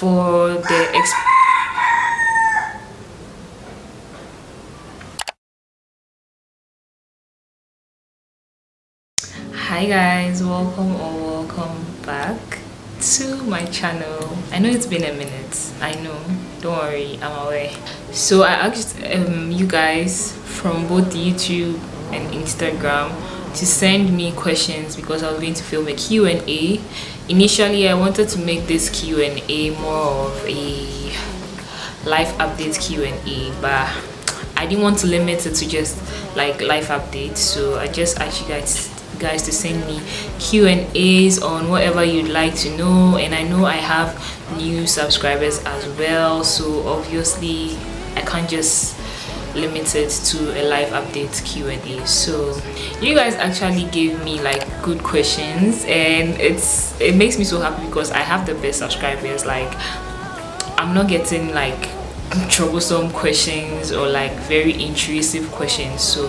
for the Hi guys, welcome back to my channel. I know it's been a minute. I know, don't worry, I'm aware. So I asked you guys from both YouTube and Instagram to send me questions because I was going to film a Q&A. Initially I wanted to make this Q&A more of a life update Q&A, but I didn't want to limit it to just like life updates, so I just asked you guys to send me Q&As on whatever you'd like to know. And I know I have new subscribers as well, so obviously I can't just limit it to a live update Q&A. So you guys actually gave me like good questions, and it makes me so happy because I have the best subscribers. Like, I'm not getting like troublesome questions or like very intrusive questions. So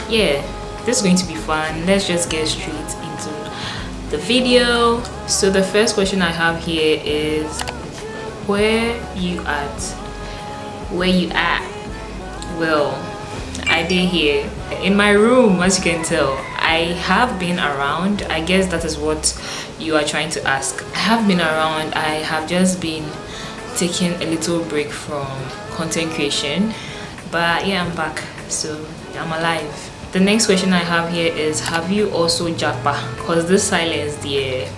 yeah, this is going to be fun. Let's just get straight into the video. So the first question I have here is, where you at? Well, I did here in my room. As you can tell, I have been around. I guess that is what you are trying to ask. I have been around. I have just been taking a little break from content creation, but yeah, I'm back, so I'm alive. The next question I have here is, have you also japa? Because this silence there,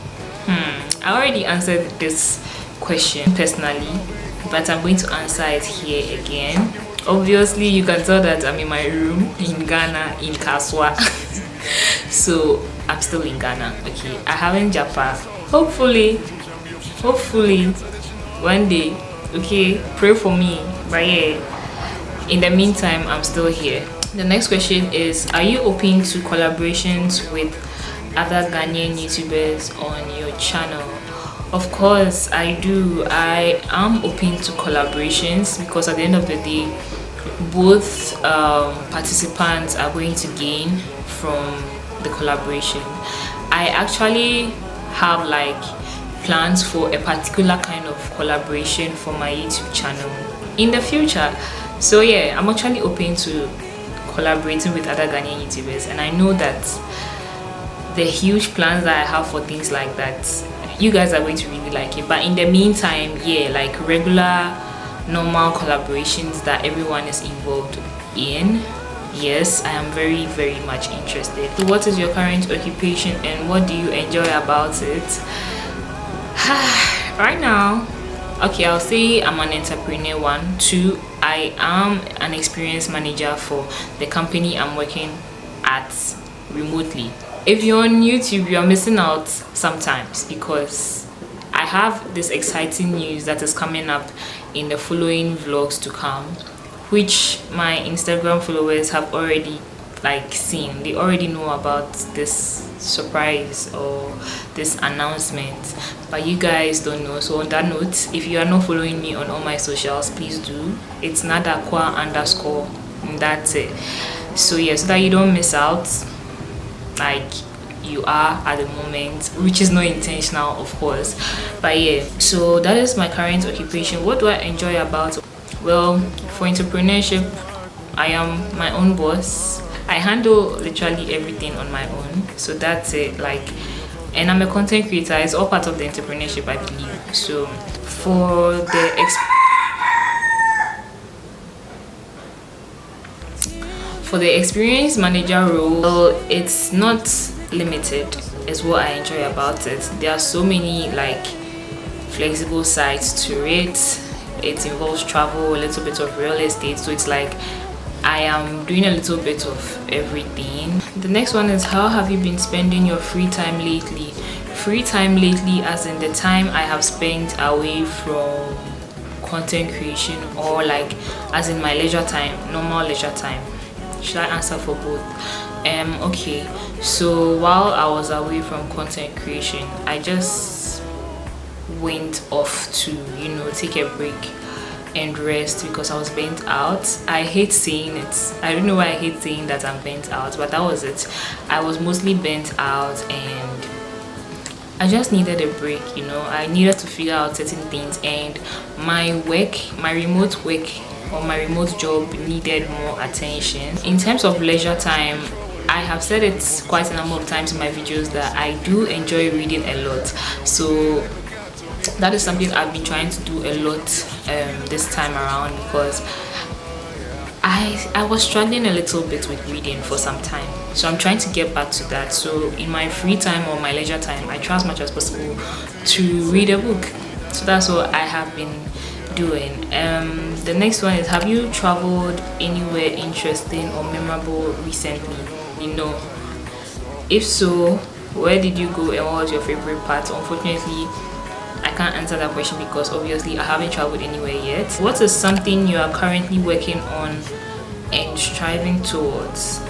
I already answered this question personally, but I'm going to answer it here again. Obviously you can tell that I'm in my room in Ghana, in Kaswa. So I'm still in Ghana. Okay, I haven't japa. Hopefully one day. Okay, pray for me. But yeah, in the meantime, I'm still here. The next question is, are you open to collaborations with other Ghanaian YouTubers on your channel? Of course I do. I am open to collaborations because at the end of the day, both participants are going to gain from the collaboration. I actually have like plans for a particular kind of collaboration for my YouTube channel in the future. So yeah, I'm actually open to collaborating with other Ghanaian YouTubers, and I know that the huge plans that I have for things like that, you guys are going to really like it. But in the meantime, yeah, like regular normal collaborations that everyone is involved in, yes, I am very much interested. So what is your current occupation and what do you enjoy about it? Right now, okay, I'll say I'm an entrepreneur. 1, 2, I am an experienced manager for the company I'm working at remotely. If you're on YouTube, you're missing out sometimes because I have this exciting news that is coming up in the following vlogs to come, which my Instagram followers have already like seen. They already know about this surprise or this announcement, but you guys don't know. So on that note, if you are not following me on all my socials, please do. It's Naa Darkoa _ and that's it. So yeah, so that you don't miss out like you are at the moment, which is not intentional, of course. But yeah, so that is my current occupation. What do I enjoy about? Well, for entrepreneurship, I am my own boss. I handle literally everything on my own, so that's it. Like, and I'm a content creator. It's all part of the entrepreneurship, I believe. So for the experience manager role, well, it's not limited, is what I enjoy about it. There are so many like flexible sides to it. It involves travel, a little bit of real estate, so it's like I am doing a little bit of everything. The next one is, how have you been spending your free time lately? Free time lately as in the time I have spent away from content creation, or like as in my leisure time, normal leisure time. Should I answer for both? Okay, so while I was away from content creation, I just went off to, you know, take a break and rest because I was burnt out. I hate saying it. I don't know why I hate saying that I'm burnt out, but that was it. I was mostly burnt out, and I just needed a break, you know. I needed to figure out certain things, and my work, my remote work or my remote job needed more attention. In terms of leisure time, I have said it quite a number of times in my videos that I do enjoy reading a lot. So that is something I've been trying to do a lot this time around, because I was struggling a little bit with reading for some time, so I'm trying to get back to that. So in my free time or my leisure time, I try as much as possible to read a book. So that's what I have been doing. The next one is, have you traveled anywhere interesting or memorable recently? You know, if so, where did you go and what was your favorite part? Unfortunately, I can't answer that question because obviously I haven't traveled anywhere yet. What is something you are currently working on and striving towards?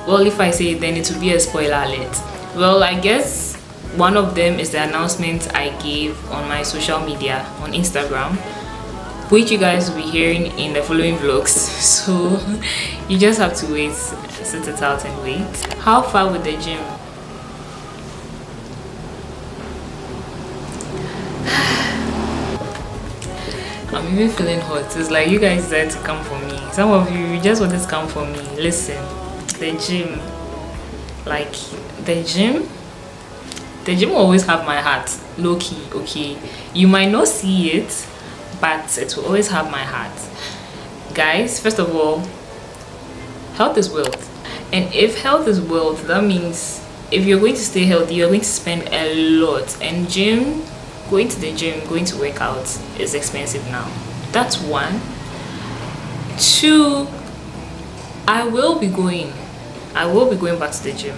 Well, if I say it, then it will be a spoiler alert. Well, I guess one of them is the announcement I gave on my social media on Instagram, which you guys will be hearing in the following vlogs. So you just have to wait, sit it out and wait. How far with the gym? I'm even feeling hot. It's like you guys decided to come for me. Some of you just wanted to come for me. Listen, the gym, like the gym will always have my heart, low key. Okay, you might not see it, but it will always have my heart. Guys, first of all, health is wealth, and if health is wealth, that means if you're going to stay healthy, you're going to spend a lot. And going to the gym, going to work out is expensive now. That's one. Two, I will be going back to the gym.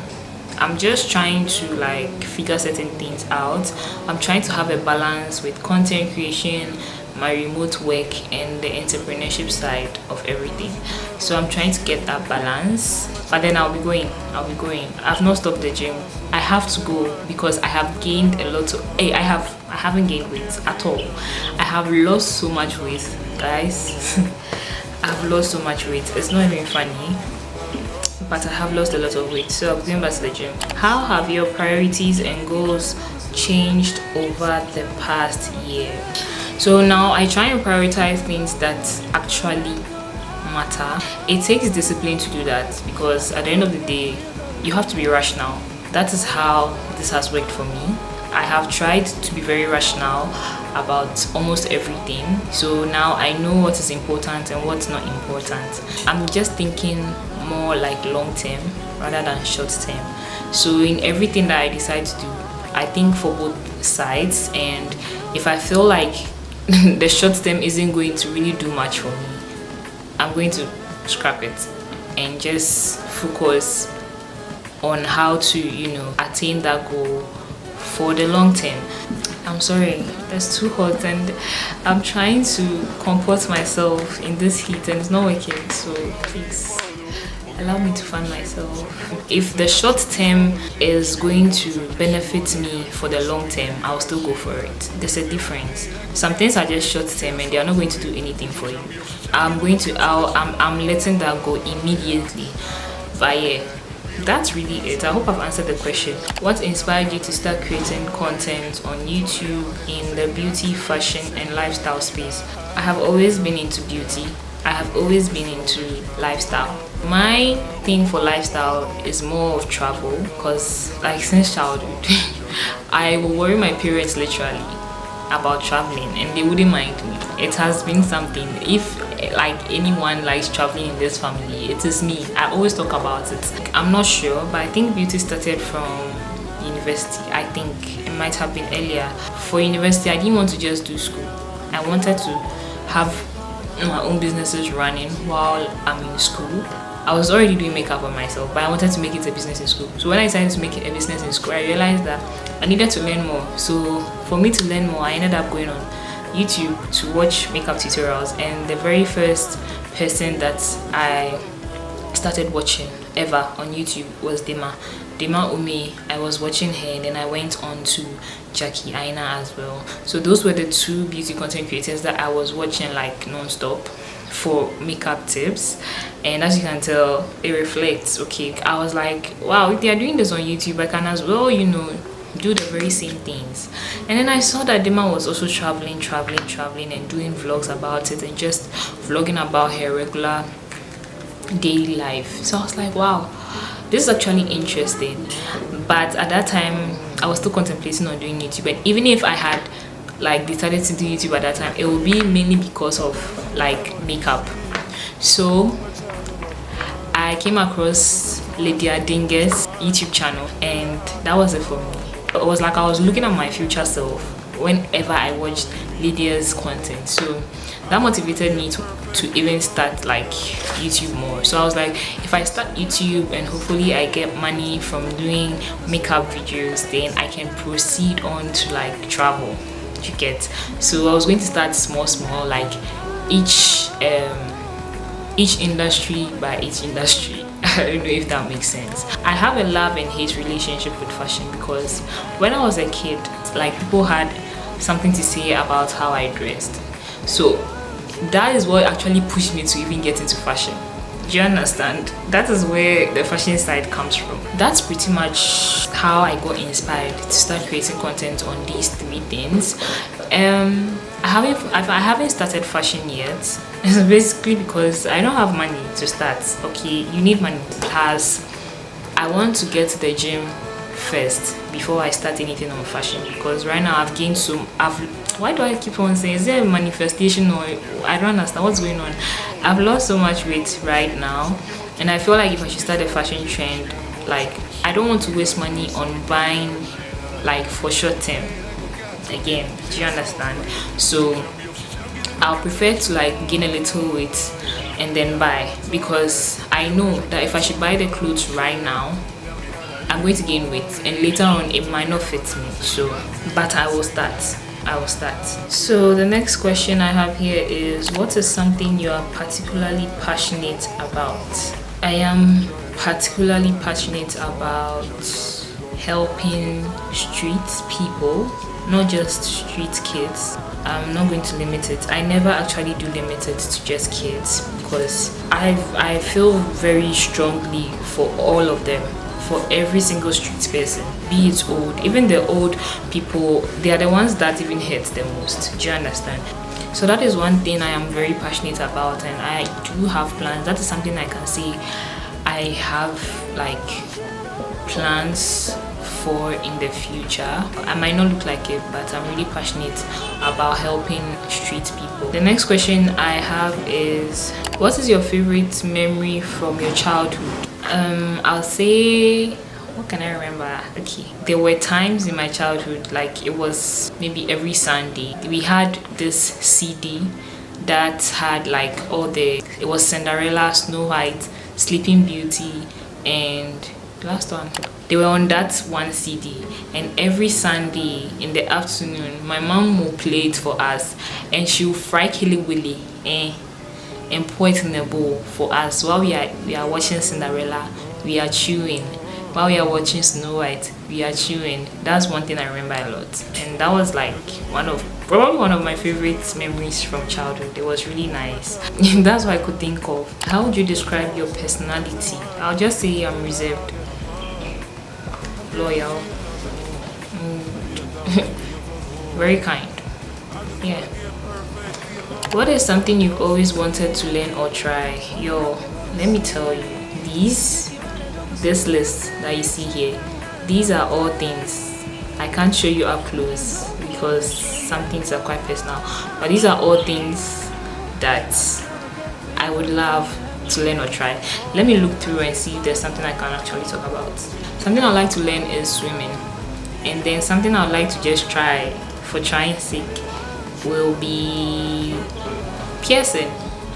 I'm just trying to like figure certain things out. I'm trying to have a balance with content creation, my remote work, and the entrepreneurship side of everything. So I'm trying to get that balance, but then I'll be going. I've not stopped the gym. I have to go because I have gained a lot of I haven't gained weight at all. I have lost so much weight, guys. I've lost so much weight, it's not even funny, but I have lost a lot of weight. So I'm going back to the gym. How have your priorities and goals changed over the past year? So now I try and prioritize things that actually matter. It takes discipline to do that, because at the end of the day, you have to be rational. That is how this has worked for me. I have tried to be very rational about almost everything. So now I know what is important and what's not important. I'm just thinking more like long term rather than short term. So in everything that I decide to do, I think for both sides, and if I feel like the short term isn't going to really do much for me, I'm going to scrap it and just focus on how to, you know, attain that goal for the long term. I'm sorry, that's too hot and I'm trying to comport myself in this heat and it's not working, so please allow me to fan myself. If the short term is going to benefit me for the long term, I'll still go for it. There's a difference. Some things are just short term and they are not going to do anything for you. I'm letting that go immediately. But yeah, that's really it. I hope I've answered the question. What inspired you to start creating content on YouTube in the beauty, fashion and lifestyle space? I have always been into beauty. I have always been into lifestyle. My thing for lifestyle is more of travel, because like since childhood I will worry my parents literally about traveling and they wouldn't mind me. It has been something. If like anyone likes traveling in this family, it is me. I always talk about it. I'm not sure, but I think beauty started from university. I think it might have been earlier. For university, I didn't want to just do school. I wanted to have my own businesses running while I'm in school. I was already doing makeup on myself, but I wanted to make it a business in school. So when I decided to make it a business in school, I realized that I needed to learn more. So for me to learn more, I ended up going on YouTube to watch makeup tutorials, and the very first person that I started watching ever on YouTube was Dema Umi. I was watching her and then I went on to Jackie Aina as well. So those were the two beauty content creators that I was watching like non-stop. for makeup tips, and as you can tell, it reflects. Okay, I was like, wow, if they are doing this on YouTube, I can as well, you know, do the very same things. And then I saw that Dima was also traveling and doing vlogs about it, and just vlogging about her regular daily life. So I was like, wow, this is actually interesting. But at that time, I was still contemplating on doing YouTube, and even if I had like decided to do YouTube at that time, it would be mainly because of like makeup. So I came across Lydia Dinger's YouTube channel, and that was it for me. It was like I was looking at my future self whenever I watched Lydia's content. So that motivated me to even start like YouTube more. So I was like, if I start YouTube and hopefully I get money from doing makeup videos, then I can proceed on to like travel. You get? So I was going to start small, like each industry by each industry. I don't know if that makes sense. I have a love and hate relationship with fashion, because when I was a kid, like, people had something to say about how I dressed. So that is what actually pushed me to even get into fashion. Do you understand? That is where the fashion side comes from. That's pretty much how I got inspired to start creating content on these three things. I haven't started fashion yet. It's basically because I don't have money to start. Okay, you need money. As I want to get to the gym first before I start anything on fashion, because right now I've gained so why do I keep on saying, is there a manifestation, or I don't understand what's going on? I've lost so much weight right now, and I feel like if I should start a fashion trend, like, I don't want to waste money on buying like for short term. Again, do you understand? So I'll prefer to like gain a little weight and then buy, because I know that if I should buy the clothes right now, I'm going to gain weight, and later on it might not fit me. So, but I will start. So the next question I have here is, what is something you are particularly passionate about? I am particularly passionate about helping street people, not just street kids. I'm not going to limit it. I never actually do limit it to just kids, because I feel very strongly for all of them, for every single street person, be it old. Even the old people, they are the ones that even hurt the most. Do you understand? So that is one thing I am very passionate about, and I do have plans. That is something I can say I have like plans for in the future. I might not look like it, but I'm really passionate about helping street people. The next question I have is, what is your favorite memory from your childhood? I'll say, what can I remember? Okay, there were times in my childhood, like, it was maybe every Sunday we had this CD that had like it was Cinderella, Snow White, Sleeping Beauty, and the last one. They were on that one CD, and every Sunday in the afternoon my mom will play it for us, and she'll fry Killy Willy and pour it in a bowl for us. While we are watching Cinderella, we are chewing. While we are watching Snow White, we are chewing. That's one thing I remember a lot, and that was like probably one of my favorite memories from childhood. It was really nice. That's what I could think of. How would you describe your personality? I'll just say I'm reserved, loyal, very kind. Yeah. What is something you've always wanted to learn or try? Yo, let me tell you, this list that you see here, these are all things I can't show you up close because some things are quite personal, but these are all things that I would love to learn or try. Let me look through and see if there's something I can actually talk about. Something I'd like to learn is swimming, and then something I'd like to just try for trying sake will be piercing.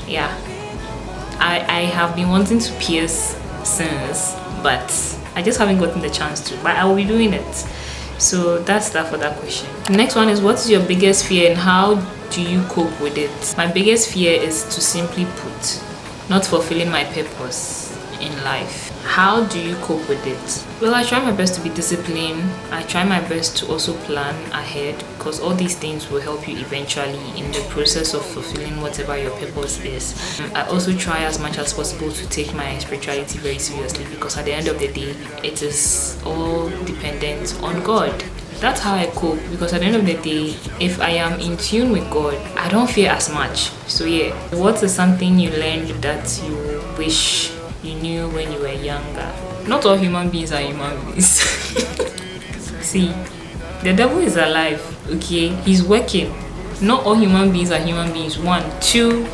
Yeah, I have been wanting to pierce since, but I just haven't gotten the chance to, but I will be doing it. So that's that for that question. The next one is, what is your biggest fear and how do you cope with it? My biggest fear is to simply put, not fulfilling my purpose in life. How do you cope with it? Well, I try my best to be disciplined. I try my best to also plan ahead, because all these things will help you eventually in the process of fulfilling whatever your purpose is. I also try as much as possible to take my spirituality very seriously, because at the end of the day, it is all dependent on God. That's how I cope, because at the end of the day, if I am in tune with God, I don't fear as much. So yeah, what is something you learned that you wish you knew when you were younger? Not all human beings are human beings. See, the devil is alive, okay? He's working. Not all human beings are human beings. One. Two,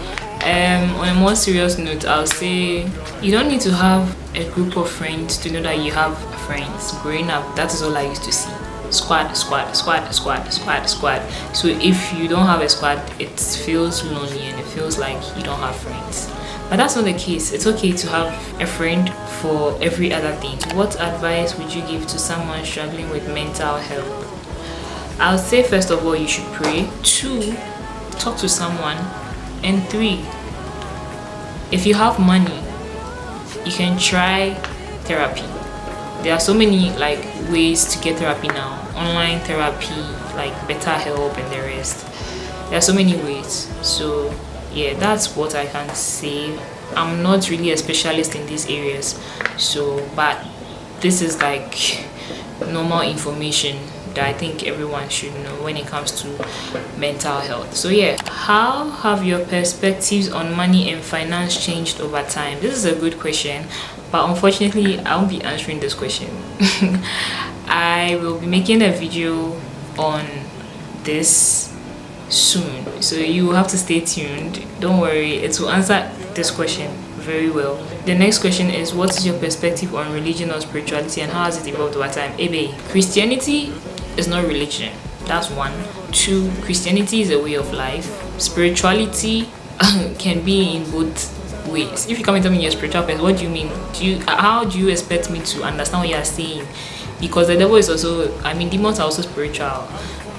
on a more serious note, I'll say you don't need to have a group of friends to know that you have friends. Growing up, that is all I used to see. Squad. So if you don't have a squad, it feels lonely and it feels like you don't have friends. But that's not the case. It's okay to have a friend for every other thing. What advice would you give to someone struggling with mental health? I'll say, first of all, you should pray. 2, talk to someone. And 3, if you have money, you can try therapy. There are so many ways to get therapy now. Online therapy, Better Help and the rest. There are so many ways. So yeah, that's what I can say. I'm not really a specialist in these areas, but this is normal information that I think everyone should know when it comes to mental health. So yeah, how have your perspectives on money and finance changed over time? This is a good question, but unfortunately I won't be answering this question. I will be making a video on this soon, so you have to stay tuned. Don't worry, it will answer this question very well. The next question is, what is your perspective on religion or spirituality and how has it evolved over time? Christianity is not religion. That's 1. 2, Christianity is a way of life. Spirituality can be in both ways. If you come and tell me you're a spiritual person, what do you mean? How do you expect me to understand what you are saying? Because the devil is also, demons are also spiritual,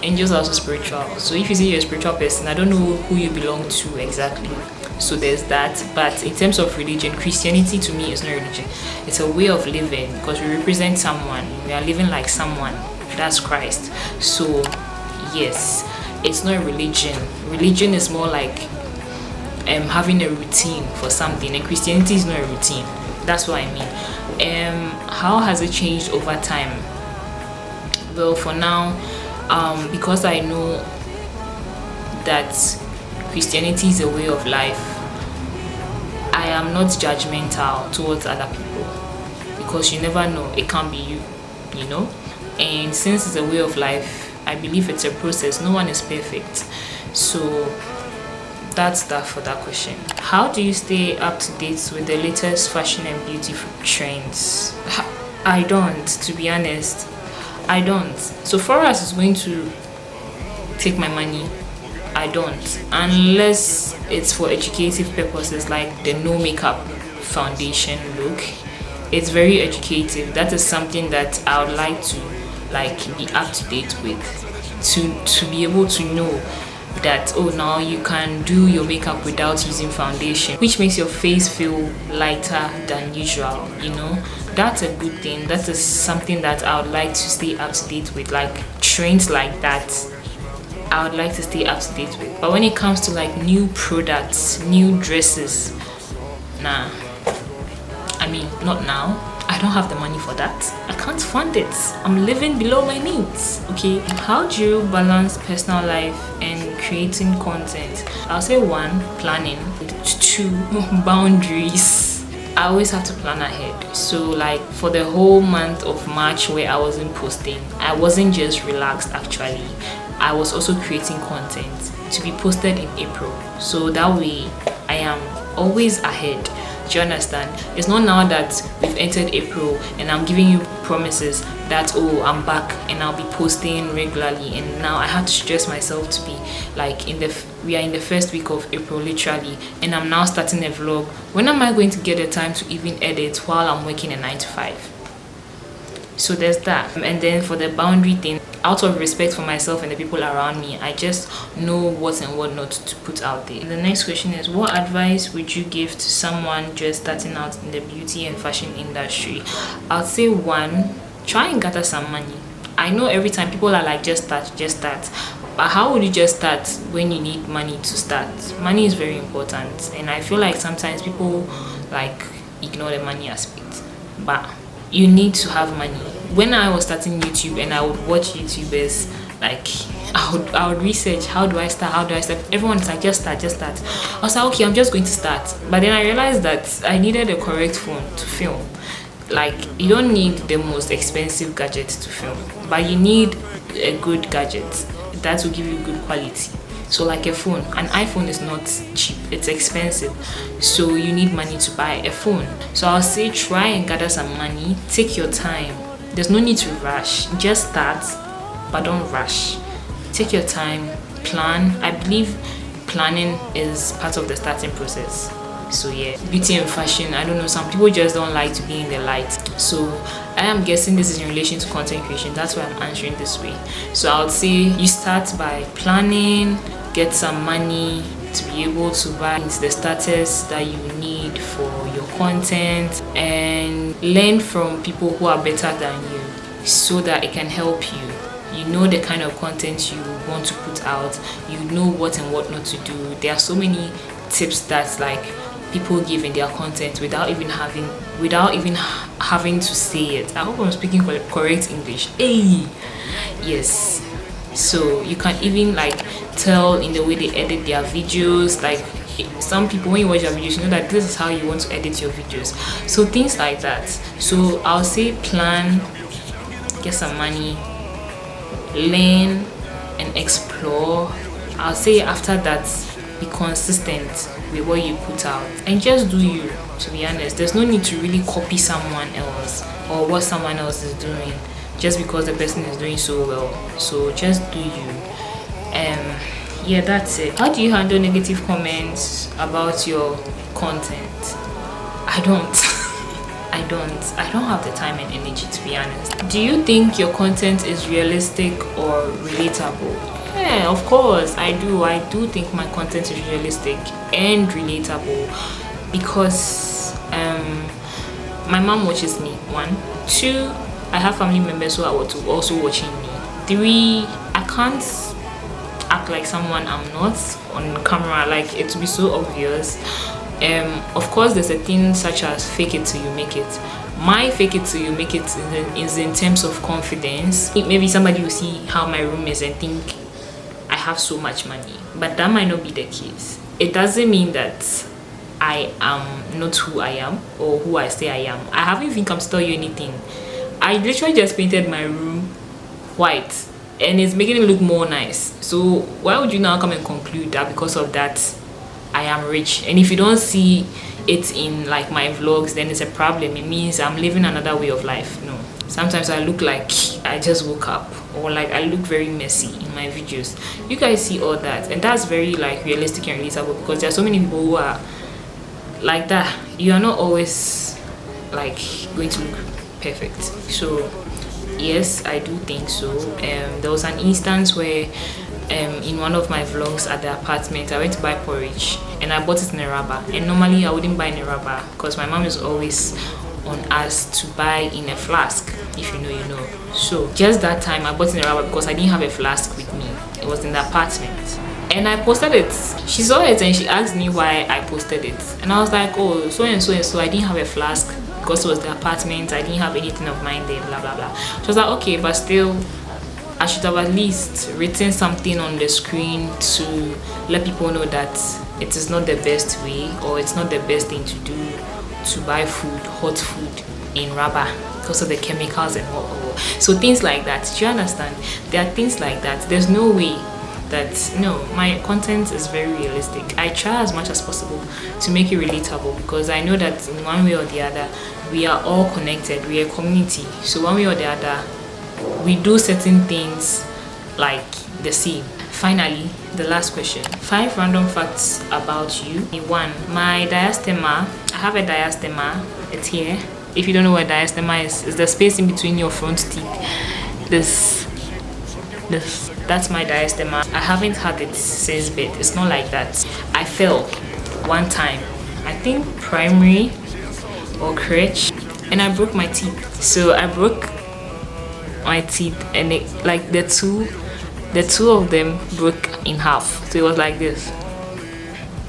angels are also spiritual. So if you say you're a spiritual person, I don't know who you belong to exactly. So there's that. But in terms of religion, Christianity to me is not religion. It's a way of living, because we represent someone. We are living like someone. That's Christ. So yes, it's not religion. Religion is more like having a routine for something, and Christianity is not a routine. That's what I mean. How has it changed over time? Well, for now, because I know that Christianity is a way of life, I am not judgmental towards other people, because you never know, it can't be you know. And since it's a way of life, I believe it's a process. No one is perfect. So that's that for that question. How do you stay up to date with the latest fashion and beauty trends? I don't, to be honest. I don't. So far as it's going to take my money, I don't, unless it's for educative purposes, like the no makeup foundation look. It's very educative. That is something that I would like to be up to date with, to be able to know that, oh, now you can do your makeup without using foundation, which makes your face feel lighter than usual, That's a good thing. That is something that I would like to stay up to date with, trends like that. I would like to stay up to date with. But when it comes to new products, new dresses, nah. Not now. I don't have the money for that. I can't fund it. I'm living below my means. Okay. How do you balance personal life and creating content? I'll say 1, planning. 2, boundaries. I always have to plan ahead. So for the whole month of March where I wasn't posting, I wasn't just relaxed actually. I was also creating content to be posted in April. So that way I am always ahead. Do you understand? It's not now that we've entered April and I'm giving you promises that, oh, I'm back and I'll be posting regularly, and now I have to stress myself to be we are in the first week of April literally, and I'm now starting a vlog. When am I going to get the time to even edit while I'm working a 9 to 5? So there's that. And then for the boundary thing, out of respect for myself and the people around me, I just know what and what not to put out there. The next question is, what advice would you give to someone just starting out in the beauty and fashion industry? I'd say, one, try and gather some money. I know every time people are like, just start, but how would you just start when you need money to start? Money is very important, and I feel like sometimes people like ignore the money aspect, but you need to have money. When I was starting YouTube and I would watch YouTubers, like I would research, how do I start? Everyone's like, just start. I was like, okay, I'm just going to start. But then I realized that I needed a correct phone to film. Like, you don't need the most expensive gadget to film, but you need a good gadget that will give you good quality. So like a phone, an iPhone is not cheap, it's expensive, so you need money to buy a phone. So I'll say, try and gather some money, take your time. There's no need to rush, just start, but don't rush. Take your time, plan. I believe planning is part of the starting process. So yeah, beauty and fashion, I don't know, some people just don't like to be in the light. So I am guessing this is in relation to content creation. That's why I'm answering this way. So I would say you start by planning, get some money to be able to buy the starters that you need for your content, and learn from people who are better than you so that it can help you. You know the kind of content you want to put out, you know what and what not to do. There are so many tips that like people give in their content without even having to say it. I hope I'm speaking correct English. Hey, yes. So you can even like tell in the way they edit their videos. Like some people, when you watch their videos, you know that this is how you want to edit your videos. So things like that. So I'll say plan, get some money, learn and explore. I'll say after that, be consistent with what you put out and just do you. To be honest, there's no need to really copy someone else or what someone else is doing just because the person is doing so well. So just do you. Yeah, that's it. How do you handle negative comments about your content? I don't have the time and energy, to be honest. Do you think your content is realistic or relatable? Yeah, of course I do think my content is realistic and relatable, because my mom watches me, 1. 2, I have family members who are also watching me. 3, I can't act like someone I'm not on camera, like it will be so obvious. Of course there's a thing such as fake it till you make it. My fake it till you make it is in terms of confidence. Maybe somebody will see how my room is and think I have so much money, but that might not be the case. It doesn't mean that I am not who I am or who I say I am. I haven't even come to tell you anything. I literally just painted my room white and it's making it look more nice. So why would you now come and conclude that because of that I am rich? And if you don't see it in like my vlogs, then it's a problem. It means I'm living another way of life. No, sometimes I look like I just woke up, or like I look very messy in my videos. You guys see all that, and that's very like realistic and relatable, because there are so many people who are like that. You are not always like going to look perfect. So yes, I do think so. There was an instance where in one of my vlogs at the apartment, I went to buy porridge and I bought it in a rubber, and normally I wouldn't buy in a rubber because my mom is always on us to buy in a flask. If you know, you know. So just that time I bought in a rubber because I didn't have a flask with me. It was in the apartment and I posted it. She saw it and she asked me why I posted it, and I was like, oh, so and so and so, I didn't have a flask because it was the apartment, I didn't have anything of mine there, blah blah blah. She was like, okay, but still I should have at least written something on the screen to let people know that it is not the best way, or it's not the best thing to do to buy food, hot food in rubber because of the chemicals and what. So things like that, do you understand? There are things like that. There's no way that, no, my content is very realistic. I try as much as possible to make it relatable, because I know that in one way or the other we are all connected, we are a community. So one way or the other we do certain things like the same. Finally, the last question: 5 random facts about you. 1, my diastema. I have a diastema. It's here. If you don't know what diastema is, it's the space in between your front teeth. This That's my diastema. I haven't had it since birth. It's not like that. I fell one time, I think primary or crèche, and I broke my teeth. So I broke my teeth, and like the two of them broke in half. So it was like this.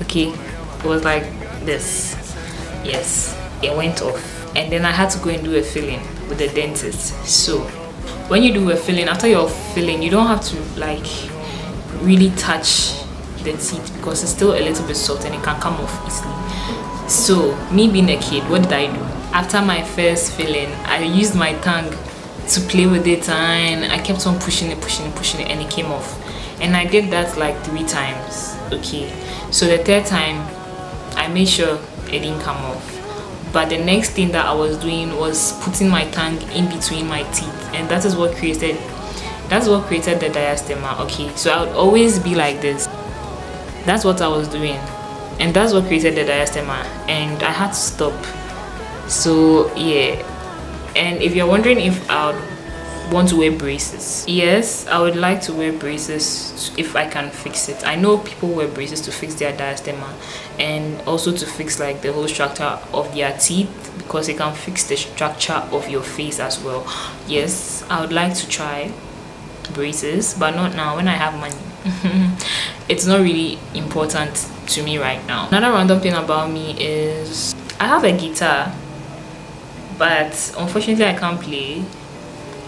Okay, it was like this. Yes, it went off, and then I had to go and do a filling with the dentist. So when you do a filling, after your filling, you don't have to like really touch the teeth because it's still a little bit soft and it can come off easily. So me being a kid, what did I do? After my first filling, I used my tongue to play with it, and I kept on pushing it, and it came off. And I did that like 3 times. Okay, so the third time I made sure it didn't come off. But the next thing that I was doing was putting my tongue in between my teeth, and that's what created the diastema. Okay, so I would always be like this. That's what I was doing, and that's what created the diastema, and I had to stop. So yeah, and if you're wondering if I would want to wear braces, yes, I would like to wear braces if I can fix it. I know people wear braces to fix their diastema and also to fix like the whole structure of their teeth, because it can fix the structure of your face as well. Yes, I would like to try braces, but not now when I have money. It's not really important to me right now. Another random thing about me is I have a guitar, but unfortunately I can't play.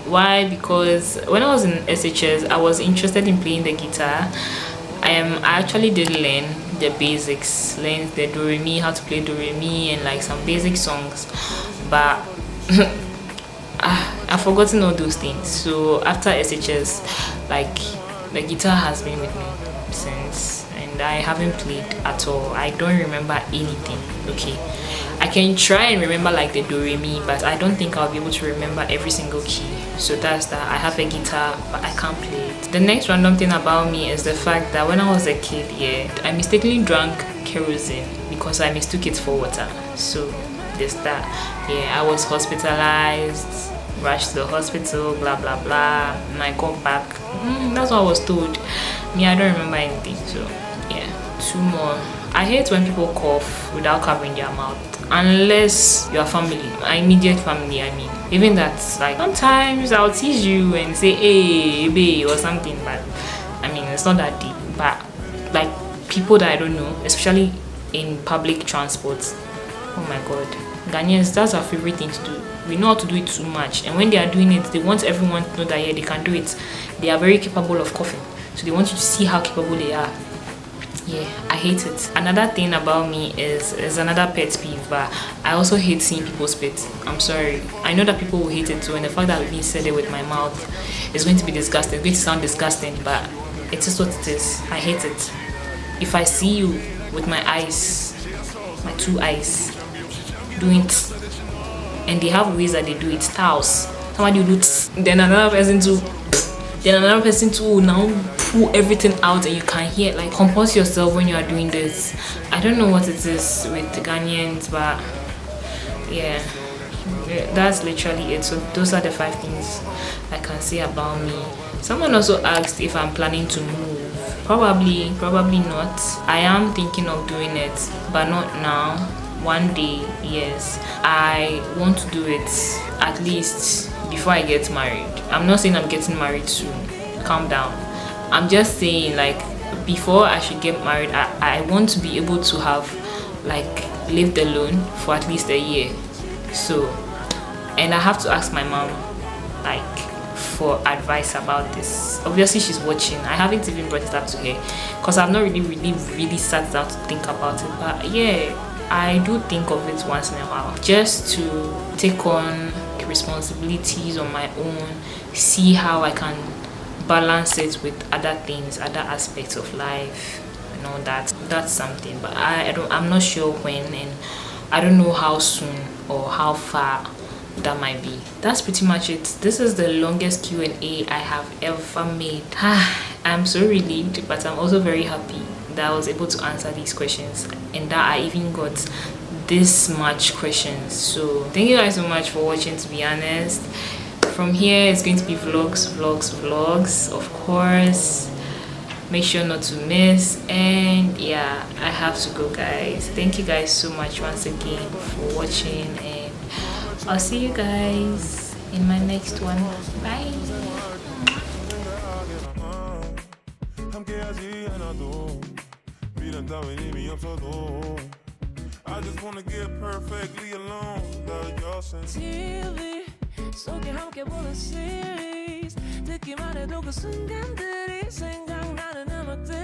Why? Because when I was in SHS, I was interested in playing the guitar. I actually did learn the basics, learn the do re mi, how to play do re mi, and like some basic songs, but I've forgotten all those things. So after SHS, like the guitar has been with me since, and I haven't played at all. I don't remember anything. Okay, I can try and remember like the do re mi, but I don't think I'll be able to remember every single key. So that's that. I have a guitar, but I can't play it. The next random thing about me is the fact that when I was a kid, yeah, I mistakenly drank kerosene because I mistook it for water. So there's that. Yeah, I was hospitalized, rushed to the hospital, blah blah blah, and I got back. That's what I was told. Me, I don't remember anything. So yeah, 2 more. I hate when people cough without covering their mouth, unless your family, immediate family. I mean, even that's like sometimes I'll tease you and say hey babe or something, but I mean it's not that deep. But like people that I don't know, especially in public transport, oh my god, Ghanaians, that's our favorite thing to do. We know how to do it too much, and when they are doing it, they want everyone to know that yeah, they can do it. They are very capable of coughing, so they want you to see how capable they are. Yeah, I hate it. Another thing about me is another pet peeve, but I also hate seeing people spit. I'm sorry. I know that people will hate it too, and the fact that I've been said it with my mouth is going to be disgusting. It's going to sound disgusting, but it is what it is. I hate it. If I see you with my eyes, my 2 eyes, doing it, and they have ways that they do it, styles. Somebody will do it, then another person too. Then another person to now pull everything out, and you can hear, like, compose yourself when you are doing this. I don't know what it is with the Ghanaians, but yeah, that's literally it. So those are the 5 things I can say about me. Someone also asked if I'm planning to move. Probably not. I am thinking of doing it, but not now. One day, yes. I want to do it at least before I get married. I'm not saying I'm getting married soon. Calm down. I'm just saying, like, before I should get married, I want to be able to have like lived alone for at least a year. So, and I have to ask my mom like for advice about this. Obviously she's watching. I haven't even brought it up to her because I've not really sat down to think about it. But yeah, I do think of it once in a while, just to take on responsibilities on my own, see how I can balance it with other things, other aspects of life, and all that. That's something, but I'm not sure when, and I don't know how soon or how far that might be. That's pretty much it. This is the longest Q&A I have ever made. I'm so relieved, but I'm also very happy that I was able to answer these questions and that I even got this much questions. So thank you guys so much for watching. To be honest, from here it's going to be vlogs, of course. Make sure not to miss. And yeah, I have to go, guys. Thank you guys so much once again for watching, and I'll see you guys in my next one. Bye. I just wanna get perfectly alone without your sense. TV 속에 함께 보는 series 듣기만 해도 그 순간들이 생각나는 음악들.